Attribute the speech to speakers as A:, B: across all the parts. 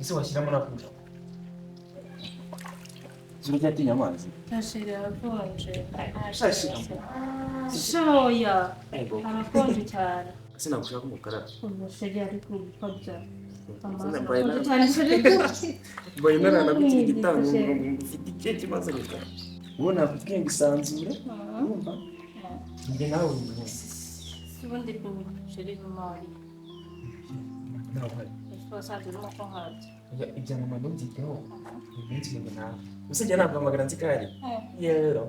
A: ese washyiramo nakuja zuri cyatinya amazi
B: Cherie arakonje
A: shashiramo
B: shoya arakonje cyane
A: sinagushaka umukara
B: Cherie ari kubikabya
A: boye narana gutira igitanga ufite ikihe kibazo reka ubona nakubwiye ngo isanzure urumva njye nawe
B: ubundi Cherie bimari
A: nawe
B: twasanze urimo ko hanze
A: ibya mama ntubyiteho iminsi ngo nawe usijya ntabwo amagara nzikari yero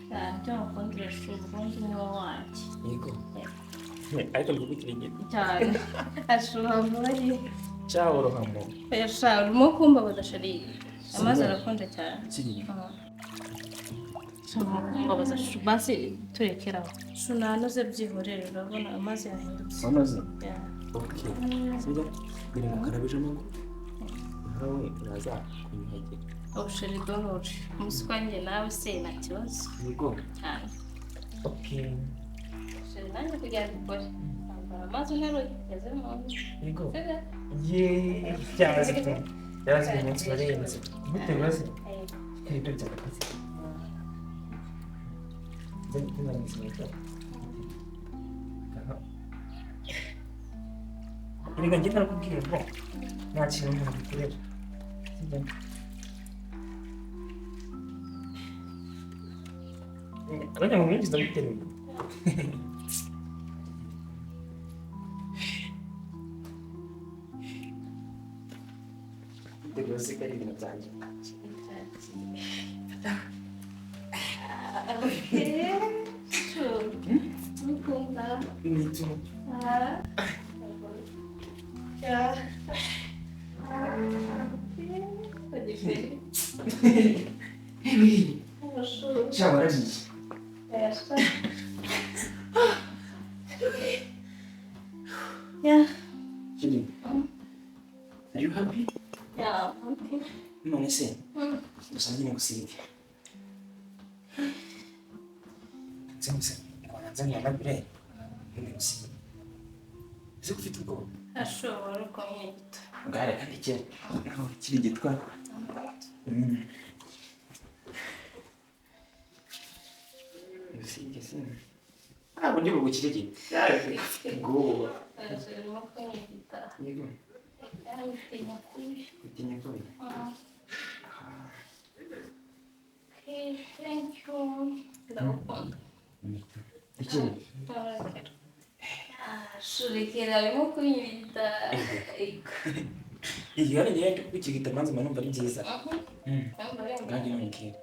B: ntabyo nkundisha ubundi niwe wanjye
A: yego ariko ndikubikira inyuma
B: cyane ashobora muri
A: ciao rohamo
B: pesha urimo kumbabaza Cherie amazi arakonje cyane kumbabaza basi turekeraho sunanoze byihorere urabona amazi yahindutse
A: wanoze okay sijya biri mu karabije amaguru nawe uraza kunyegera
B: Cherie dohoje umuswanye nawe se nta kibazo
A: yego
B: cyane
A: okay
B: Cherie nanjye kugira ngo ukore amazi nero yageze mu
A: yego ye cyazi yazi umunsi warenze bitewe n'ibyo byakaze Jangan disini. Ini kan kita aku kira kok ngaji ngomong gitu. Aku yang ngomongin sudah mikir. Terus sekali dengan janji. Ini tuh.
B: Ya.
A: Ciao ragazzi.
B: Yeah.
A: Cherie. Are you happy?
B: Yeah, happy.
A: Non ne sei. Lo sai così. Senza guadagnare la bere. Non così. Se ufite ubwoba
B: ashobora kumwita
A: ngare kandi cyane aho kiri gitwa Usige sim. Ah, bundi bugukire ki? Go.
B: ashobora kumwita
A: Yego.
B: yarutinya kuri
A: Utinya ko.
B: Okay, thank you. Ndagukunda.
A: Ikiri.
B: Shurekera arimo kunyita.
A: Iyi yari yari kukigita manzi manumva ari byiza. Kandi n'umukire.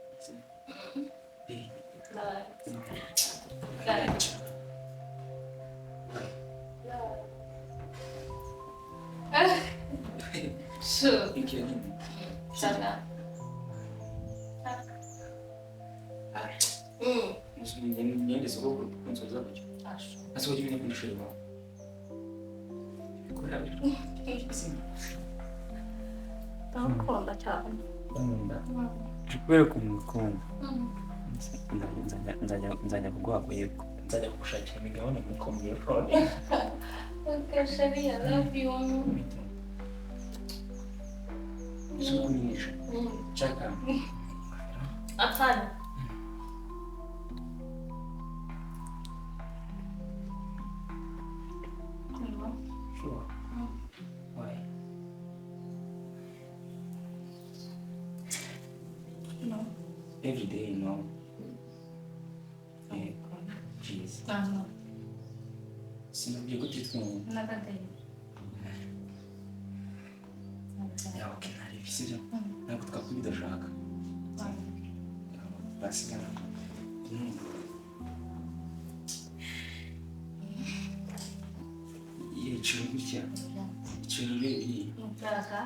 B: Sure.
A: Ikiri.
B: Sana.
A: Niende soko kunsoza kucho. Asa wajui ni kunishirima. Kuna vitu.
B: Ndakunda cyane.
A: Kubera kumukunda. Nzajya kuguha yego. Nzajya kugushakira imigabane muri komye front.
B: Okay, Cherie, I love you.
A: Sukunisha. Chaka.
B: Apana.
A: Sure. Why?
B: No.
A: Every day, no. Jeez.
B: No.
A: Sinabwiye ko twitwanye.
B: Another day.
A: Ya okay, nari bisije. Ntabwo twakubidashaka. Basigana. Yicaye gutya. Yicaye urebe.
B: Ndashaka.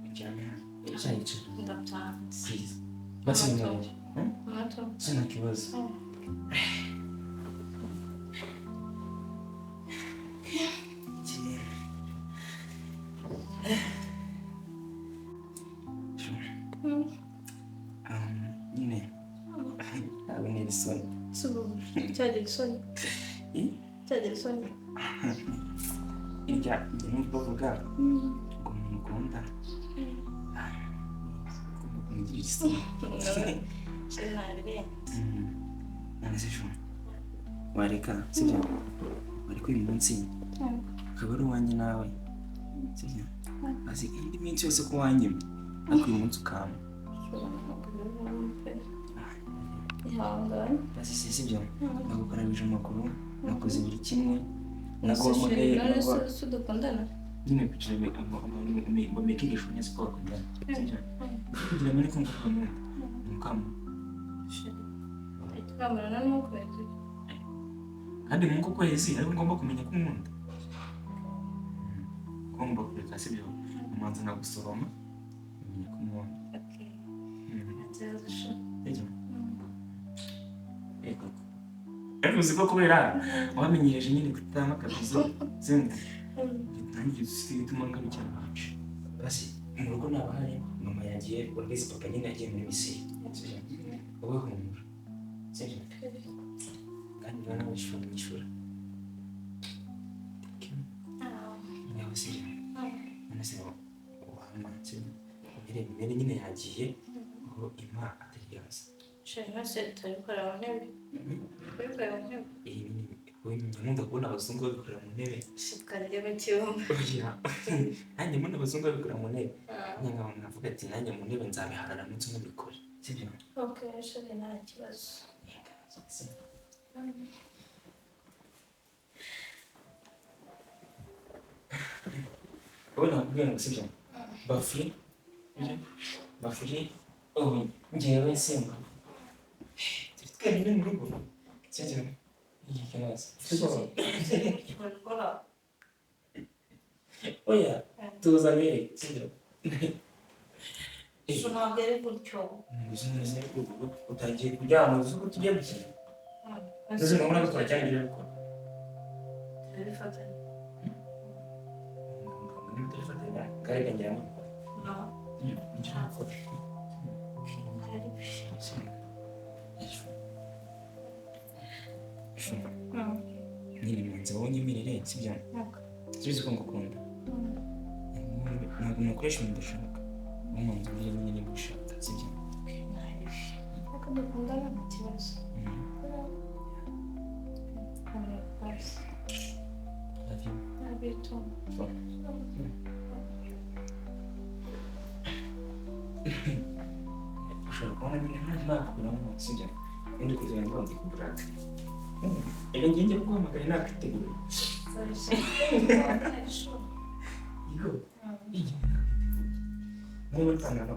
A: Yicaye. Yicaye.
B: Ndashaka.
A: Please. Basi ninaje.
B: Mato.
A: Sina kibazo. Yine. Abi ne son.
B: Subu. Cyari son. Cyari son.
A: Irya ni bavuga ngo mukunda kumugirira isoni none se shuma wareka sibyo ariko uyu munsi akaba ari uwanjye nawe sibyo azi indi minsi yose ko wanyima ariko uyu munsi ukama basi sibyo nagukarabije amakuru nakoze buri kimwe
B: Cherie, none se dukundana?
A: Nyine kugira ngo mekinisho neza ko bakundana sibyo kugira ngo niko ngukunda mukama
B: tukamarana n'ukwezi
A: kandi mu kwezi ariko ngomba kumenya ko nkunda ngomba kureka sibyo umanza nagusoroma kumenya ko nkunda ariko uzi ko kubera wamenyereje nyine kutama akabizo zindi nanjye bituma ngarukira iwacu basi mu rugo nabahari mama yagiye urabizi papa nyine yagiye muri misiri wowe humura sibyo kandi nawe wishura mwishura yawe sibyo none se wama sibyo mbere nyine yagiye aho impa atari yaza
B: Cherie, none se turabikora mu ntebe? Turabikora mu ntebe?
A: nkunda kubona abazungu babikora mu ntebe
B: Tukarya mu cyumba.
A: nanjye mbona abazungu babikora mu ntebe nkavuga ati nanjye mu ntebe nzabiharana n'inzu nkabikora sibyo
B: Okay, Cherie, nta kibazo.
A: wowe nakubwira ngo sibyo bafuri njyewe simba turi twenyine mu rugo sibyo oya tuzanire sibyo
B: ntabwo ari gutyo
A: utangiye kuryama uzi ko tugiye gukina uzi ngo murabikora cyangwa ibyo bikora
B: turabifatanya
A: turifatanya karega njyamo nyine mwanze wowe unyemerere sibyo subiza ko ngukunda ntabwo nakoresha ibintu udashaka wowe mwanze uburyo nyine niba ushaka sibyo
B: ariko dukundana nta kibazo
A: ushobora kubona nyine ntaje nakuramo sibyo ndi kugira ngo ndi kuburaka reka ngende kuguhamagara nakwiteguye Igo, iyi niba ntangana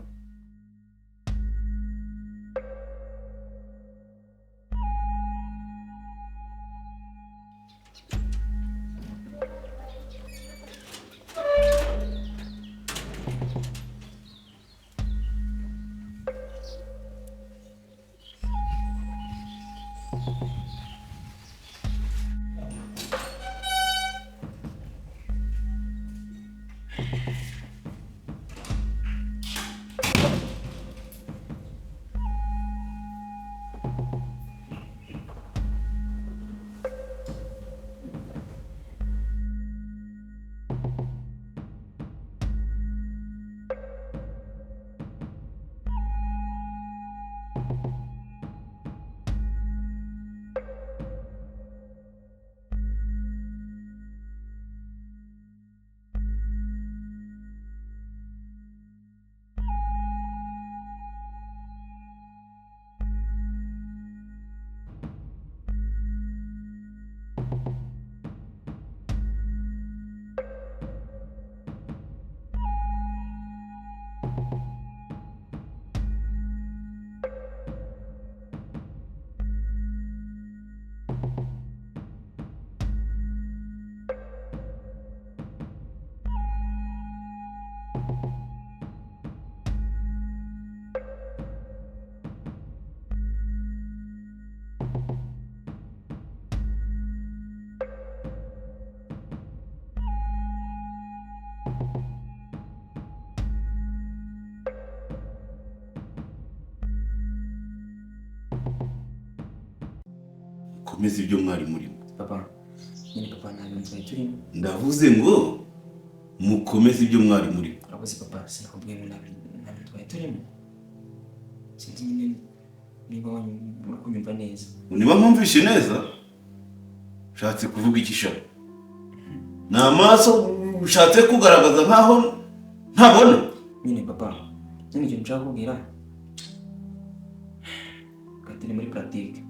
C: komeza ibyo mwari murimo.
A: Papa, nyine papa ntabwo twari turimo.
C: Ndavuze ngo mukomeze ibyo mwari murimo.
A: akoze papa sinakubwiye ngo ntabwo twari turimo. Sinzi nyine niba uri kunyumva neza.
C: Niba mwumvishe neza ushatse kuvuga iki sha? Ni amaso ushatse kugaragaza nkaho ntabona?
A: Nyine papa nyine ikintu nshaka kubwira katiri muri pratique.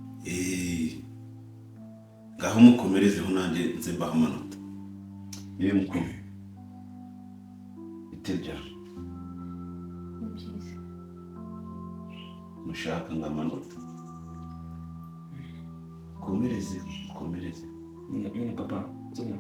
C: Ngaho mukomerezeho nanjye nze mbaha amanota. Yewe mukome bitebya mushaka nk'amanota. Komereze
A: nyine papa nyine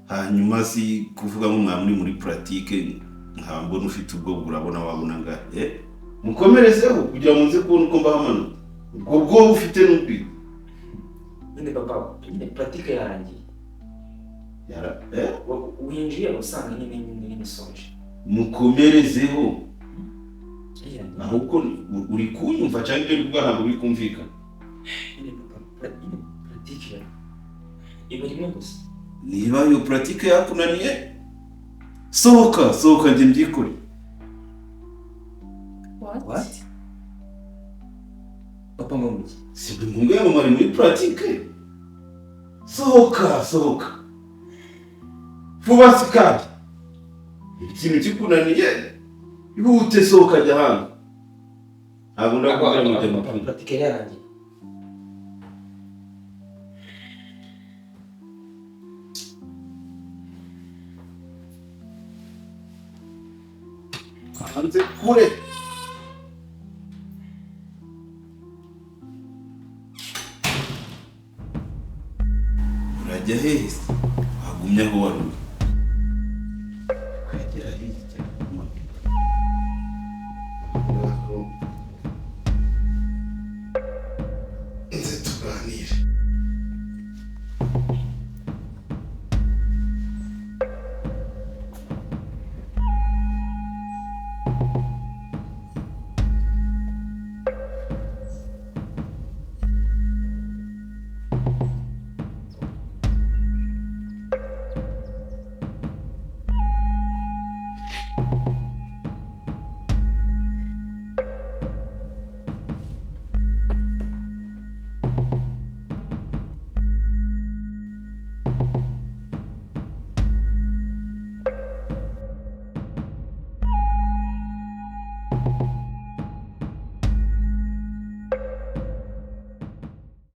C: hanyuma si kuvuga ngo mwamuri muri pratique nkambona ufite ubwo urabona wabona ngahe mukomerezeho kugira ngo nze kubona uko mbaha amanota. Ubwo bwo ufite n'ubwi
A: nyine papa nyine pratique yarangiye winjiye usanga nyine soje.
C: Mukomerezeho ahubwo uri kunyumva cyangwa uri kuvuga ntabwo uri kumvikana?
A: Nyine papa pratique iba rimwe gusa.
C: Niba iyo pratique yakunaniye sohoka njye mbyikore.
B: What?
A: Papa mumuki
C: Si buri mungu yamamara muri pratique. Sohoka vuba sikandi ikintu kikunaniye ihute sohoka jya hanze. Ntabwo ndakubwira ngo jya mu
A: pratique yarangiye.
C: hanze kure. Urajya hese wagumye aho wari uri. Kwegera hirya nze tuganire.